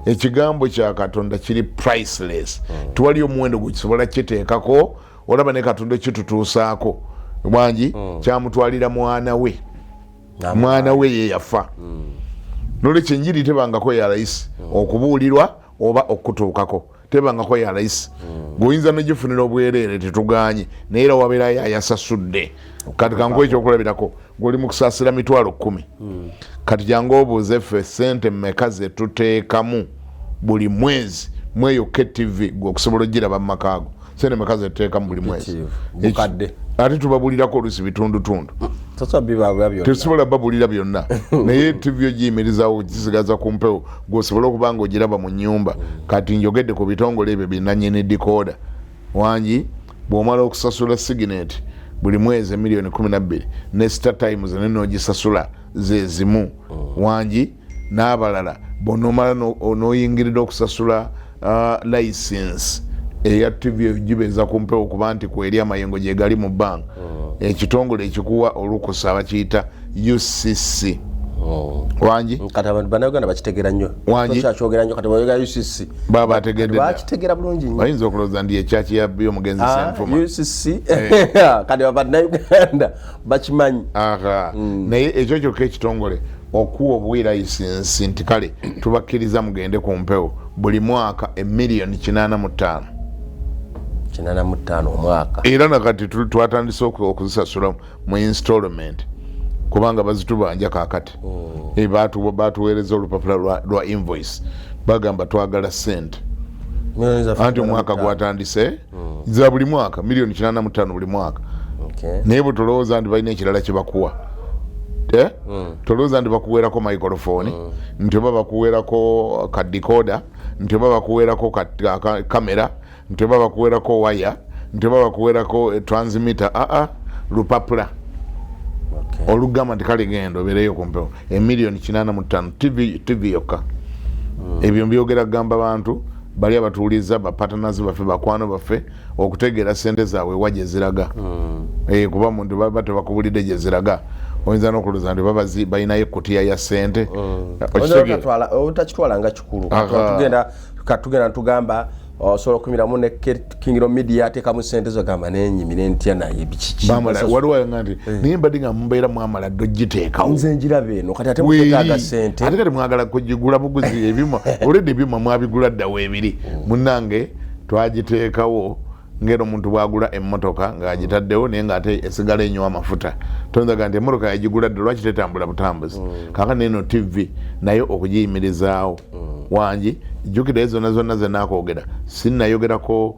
ekigambo kya Katonda kiri priceless tuwali omuwendo gukisobola kiteekako olaba ne Katonda kitutuusaako bwangi kyamutwalira mwana we ye yafa nolwekyo enjiri tebangako ya layisi okubuulirwa oba okutuukako tebangako ya layisi guyinza nogifunira obwereere tetuganye naye era wabeera yayasasudde kati kangu ekyokulabirako ng'oli mu kusaasira $10,000 kati jangu obuuze ffe ssente mmeka ze tuteekamu buli mwezi mweyokka TV gwe okusobola ogiraba mu makaago sente mmeka ze tuteekamu buli mwezi ate tubabulirako olusi bitundutundu tetusobola babulira byonna naye TV ogiyimirizawo kisigaza ku mpewo gweosobola okuba nga ogiraba mu nnyumba kati njogedde ku bitongole ebyo binanyini dikoda wangi bw'omala okusasula Signet buli mwezi $12,000 ne Star Times nenogisasula zezimu wangi n'abalala bonomala noyingirira okusasula license eya TV gibeeza ku mpewo kuba nti kweri amayengo gye gali mu bank ekitongole ekikuwa olukusa bakiyita UCC wangi kati abantu bannayuganda bakitegera nnyo kyakyogera nnyo kati bayoga UCC baba bategedde bakitegera bulungi nnyo bayinza okulowooza ndi ekyaki yabbi omugenzi Ssenfuma UCC kati bannayuganda bakimanyi naye ekyo kyokka ekitongole okuwa obuwi license nti kale tubakkiriza mugende ku mpewo buli mwaka $85,000 omwaka era nakati twatandise okuzisasula mu installment kubanga bazitubanja kakati batuweereza olupapula lwa invoice bagamba twagala sente anti omwaka gwatandise za buli mwaka $85,000 buli mwaka naye bwe tolowooza nti balina ekirala kyebakuwa tolowooza nti bakuweerako microphone nti oba bakuweerako kadikoda nti oba bakuweerako kamera nti oba bakuweerako waya nti oba bakuweerako transmitter lupapula olugamba nti kale genda obeereyo ku mpewo $85,000 TV yokka ebyo mbyogera kugamba bantu bali abatuuliza bapatanazi baffe bakwano baffe okutegeera sente zaabwe wa gye ziraga kuba muntu baba tebakubulidde gye ziraga oyinza n'okulowooza nti babazi balinayo ekkutiya ya sente obutakitwala nga kikulu katugenda ntugamba osobola okumiramu ne Kingdom Media ateekamu sente zogamba nenyimire ntya naye bikiki waliwo nga nti naye mbadde nga mubeera mwamala ddogiteekawo nze njiraba eno kati ate muteekaaga sente ate kati mwagala kugigula buguzi ebyuma olwedde ebyuma mwabigula ddawo ebiri munnange twagiteekawo ngero omuntu bwagula emmotoka ng'agitaddewo naye ng'ate esigala enywa amafuta tonzaga nti emmotoka yagigula dda lwaki tetambula butambuzi kaakati eno TV naye okugiyimirizaawo wangi jjukira ezo zonna ze naakwogera sinnayogerako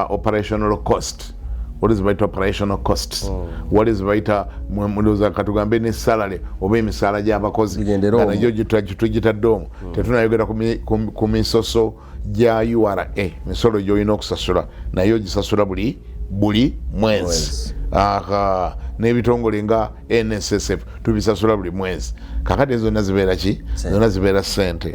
operational cost what is baita operational costs what is baita mulooza katugambe ne salary oba emisaala gy'abakozi nayo tugitadde omwo tetunayogera ku misoso gya URA misolo gy'olina okusasula naye ogisasula buli mwezi n'ebitongole nga NSSF tubisasula buli mwezi kakati zonna zibeera ki zonna zibeera ssente